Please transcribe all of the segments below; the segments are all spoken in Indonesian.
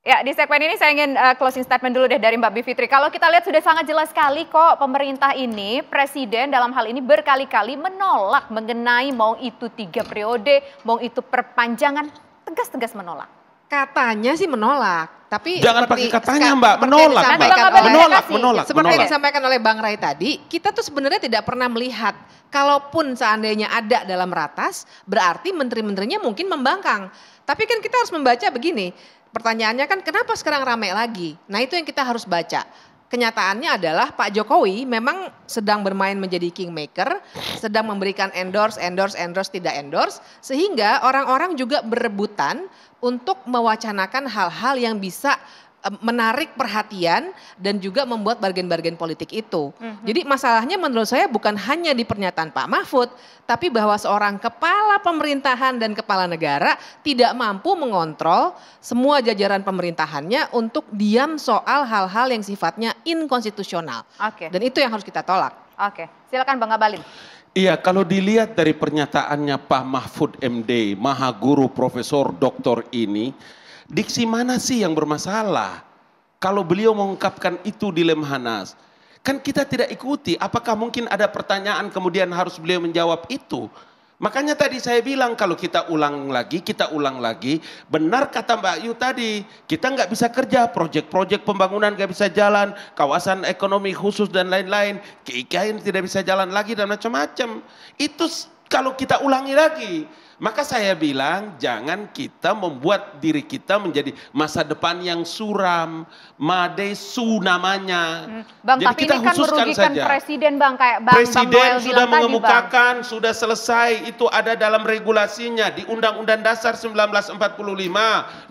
Ya, di segmen ini saya ingin closing statement dulu deh dari Mbak Bivitri. Kalau kita lihat sudah sangat jelas sekali kok pemerintah ini, Presiden dalam hal ini berkali-kali menolak mengenai mau itu 3 periode, mau itu perpanjangan, tegas-tegas menolak. Katanya sih menolak, tapi jangan pakai katanya Mbak, menolak Mbak. Seperti yang disampaikan oleh Bang Ray tadi, kita tuh sebenarnya tidak pernah melihat kalaupun seandainya ada dalam ratas, berarti menteri-menterinya mungkin membangkang. Tapi kan kita harus membaca begini, pertanyaannya kan kenapa sekarang ramai lagi? Nah itu yang kita harus baca. Kenyataannya adalah Pak Jokowi memang sedang bermain menjadi kingmaker, sedang memberikan endorse, tidak endorse, sehingga orang-orang juga berebutan untuk mewacanakan hal-hal yang bisa menarik perhatian dan juga membuat bargain-bargain politik itu. Jadi masalahnya menurut saya bukan hanya di pernyataan Pak Mahfud, tapi bahwa seorang kepala pemerintahan dan kepala negara tidak mampu mengontrol semua jajaran pemerintahannya untuk diam soal hal-hal yang sifatnya inkonstitusional. Dan itu yang harus kita tolak. Silakan Bang Ngabalin. Iya, kalau dilihat dari pernyataannya Pak Mahfud MD, Maha Guru Profesor Doktor ini, diksi mana sih yang bermasalah? Kalau beliau mengungkapkan itu di Lemhanas, kan kita tidak ikuti. Apakah mungkin ada pertanyaan kemudian harus beliau menjawab itu? Makanya tadi saya bilang kalau kita ulang lagi, benar kata Mbak Yu tadi, kita nggak bisa kerja, proyek-proyek pembangunan nggak bisa jalan, kawasan ekonomi khusus dan lain-lain, keikaian tidak bisa jalan lagi dan macam-macam. Itu kalau kita ulangi lagi. Maka saya bilang jangan kita membuat diri kita menjadi masa depan yang suram, madesu namanya. Bang, jadi tapi kita ini kan merugikan saja. Presiden Bang, kayak Bang Presiden sudah mengemukakan, tadi, sudah selesai, itu ada dalam regulasinya di Undang-Undang Dasar 1945.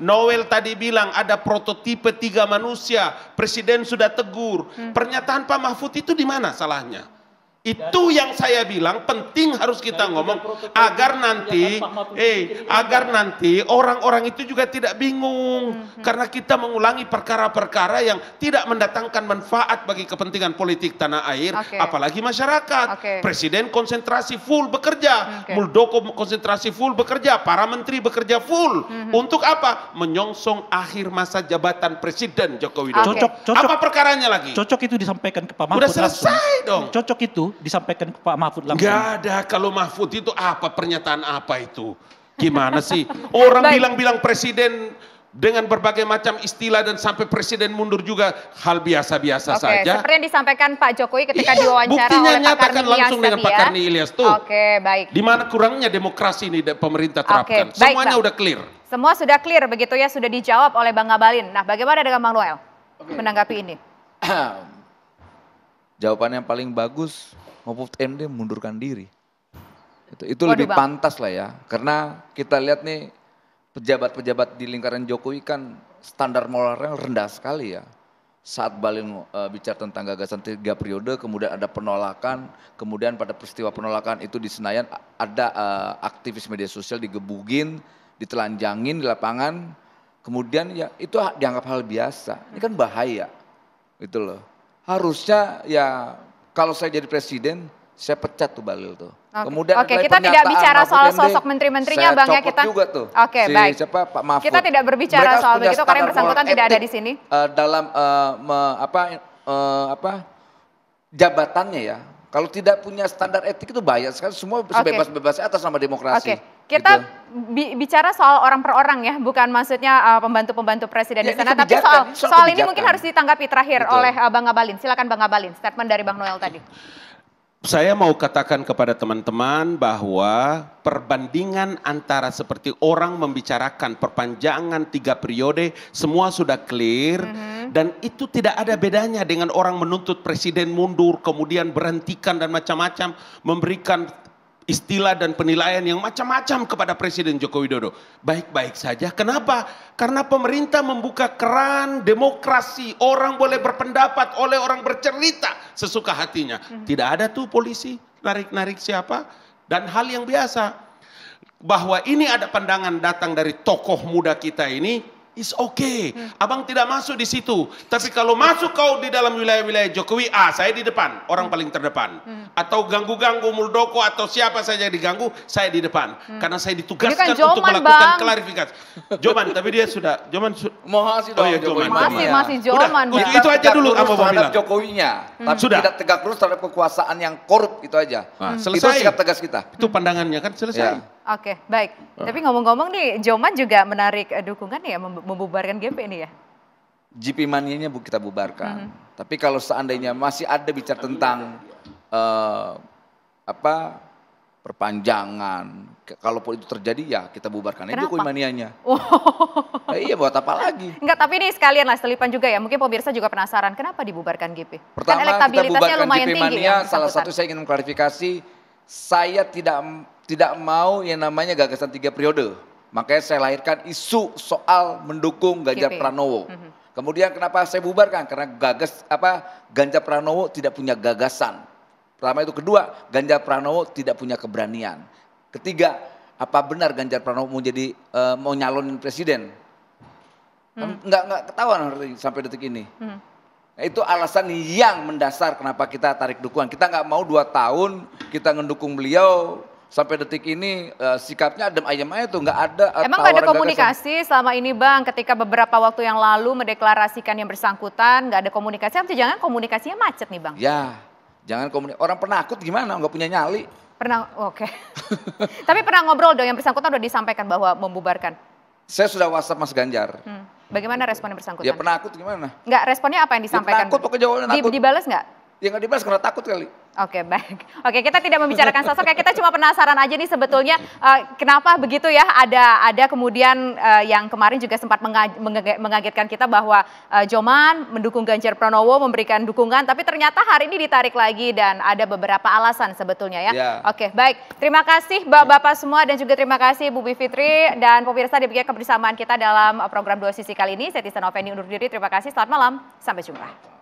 Noel tadi bilang ada prototipe 3 manusia, Presiden sudah tegur. Pernyataan Pak Mahfud itu di mana salahnya? Itu yang saya bilang penting harus kita ngomong agar nanti orang-orang itu juga tidak bingung karena kita mengulangi perkara-perkara yang tidak mendatangkan manfaat bagi kepentingan politik tanah air, apalagi masyarakat. Presiden konsentrasi full bekerja, Muldoko konsentrasi full bekerja, para menteri bekerja full. Untuk apa? Menyongsong akhir masa jabatan Presiden Joko Widodo. Cocok. Apa perkaranya lagi? Cocok itu disampaikan ke Pak Mahfud. Udah selesai dong. Cocok itu disampaikan ke Pak Mahfud langsung. Gak ada, kalau Mahfud itu apa, pernyataan apa itu? Gimana sih? Orang bilang-bilang presiden dengan berbagai macam istilah dan sampai presiden mundur juga hal biasa-biasa saja. Seperti yang disampaikan Pak Jokowi ketika diwawancara oleh Pak Karni langsung dengan Pak Karni Ilyas tuh. Baik. Di mana kurangnya demokrasi ini pemerintah terapkan. Semuanya udah clear. Semua sudah clear begitu ya, sudah dijawab oleh Bang Ngabalin. Nah, bagaimana dengan Bang Noel menanggapi ini? Jawaban yang paling bagus, Mahfud MD mundurkan diri. Itu lebih pantas lah ya. Karena kita lihat nih pejabat-pejabat di lingkaran Jokowi kan standar moralnya rendah sekali ya. Saat Balin bicara tentang gagasan 3 periode, kemudian ada penolakan, kemudian pada peristiwa penolakan itu di Senayan ada aktivis media sosial digebugin, ditelanjangin di lapangan, kemudian ya itu dianggap hal biasa. Ini kan bahaya, gitu loh. Harusnya ya kalau saya jadi presiden, saya pecat tuh Balil tuh. Kemudian kita tidak bicara soal sosok menteri-menterinya Bang ya kita. Juga tuh. Baik. Siapa Pak Mahfud. Kita tidak berbicara soal begitu karena yang bersangkutan tidak ada di sini. Dalam jabatannya ya. Kalau tidak punya standar etik itu bahaya sekali. Semua bebas-bebas atas nama demokrasi. Kita bicara soal orang per orang ya, bukan maksudnya pembantu-pembantu presiden di sana. Tapi soal ini mungkin harus ditanggapi terakhir oleh Bang Ngabalin. Silakan Bang Ngabalin, statement dari Bang Noel tadi. Saya mau katakan kepada teman-teman bahwa perbandingan antara seperti orang membicarakan perpanjangan 3 periode semua sudah clear dan itu tidak ada bedanya dengan orang menuntut presiden mundur kemudian berhentikan dan macam-macam memberikan istilah dan penilaian yang macam-macam kepada Presiden Joko Widodo. Baik-baik saja. Kenapa? Karena pemerintah membuka keran demokrasi. Orang boleh berpendapat, oleh orang bercerita sesuka hatinya. Tidak ada tuh polisi narik-narik siapa. Dan hal yang biasa. Bahwa ini ada pandangan datang dari tokoh muda kita ini. Is okay. Abang tidak masuk di situ. Tapi kalau masuk kau di dalam wilayah-wilayah Jokowi, saya di depan, orang paling terdepan. Atau ganggu-ganggu Muldoko atau siapa saja diganggu, saya di depan. Karena saya ditugaskan untuk melakukan klarifikasi. Joman, tapi dia sudah, Masih dong, iya, Jokowi. Masih Joman, Bang. Itu aja dulu Abang Abang bilang. Jokowinya, tapi Sudah. tidak tegak lurus terhadap kekuasaan yang korup, itu aja. Selesai. Itu sikap tegas kita. Itu pandangannya kan selesai. Ya. Oke, baik. Tapi ngomong-ngomong nih, Joman juga menarik dukungan ya membubarkan GP ini ya? GP Mania-nya kita bubarkan. Tapi kalau seandainya masih ada bicara tentang perpanjangan, kalaupun itu terjadi ya kita bubarkan aja Jokowi Mania-nya. Iya, buat apa lagi? Enggak, tapi ini sekalian lah selipan juga ya. Mungkin pemirsa juga penasaran kenapa dibubarkan GP? Pertama, kan elektabilitasnya kita bubarkan lumayan GP tinggi Mania, ya. salah satu saya ingin mengklarifikasi, saya tidak mau yang namanya gagasan 3 periode. Makanya saya lahirkan isu soal mendukung Ganjar Pranowo. Kemudian kenapa saya bubarkan? Karena Ganjar Pranowo tidak punya gagasan. Pertama itu, kedua, Ganjar Pranowo tidak punya keberanian. Ketiga, apa benar Ganjar Pranowo mau nyalonin presiden? Enggak ketahuan sampai detik ini. Nah, itu alasan yang mendasar kenapa kita tarik dukungan. Kita nggak mau 2 tahun kita ngedukung beliau. Sampai detik ini sikapnya adem ayem aja tuh, nggak ada. Emang nggak ada komunikasi selama ini Bang, ketika beberapa waktu yang lalu mendeklarasikan yang bersangkutan, nggak ada komunikasi, atau jangan komunikasinya macet nih Bang? Ya, jangan komunikasi. Orang penakut gimana, nggak punya nyali. Pernah, oke. Tapi pernah ngobrol dong, yang bersangkutan udah disampaikan bahwa membubarkan? Saya sudah WhatsApp Mas Ganjar. Bagaimana respon yang bersangkutan? Ya penakut gimana? Nggak, responnya apa yang disampaikan? Ya, penakut, pokoknya jawabannya takut. Dibalas nggak? Ya nggak dibalas karena takut kali. Oke, baik. Oke, kita tidak membicarakan sosok ya, kita cuma penasaran aja nih sebetulnya kenapa begitu ya, ada kemudian yang kemarin juga sempat mengagetkan kita bahwa Joman mendukung Ganjar Pranowo, memberikan dukungan, tapi ternyata hari ini ditarik lagi dan ada beberapa alasan sebetulnya ya. Oke, baik. Terima kasih Bapak-Bapak semua dan juga terima kasih Bu Bivitri dan pemirsa demikian kebersamaan kita dalam program 2 Sisi kali ini. Saya Tisa Noveni undur diri, terima kasih, selamat malam, sampai jumpa.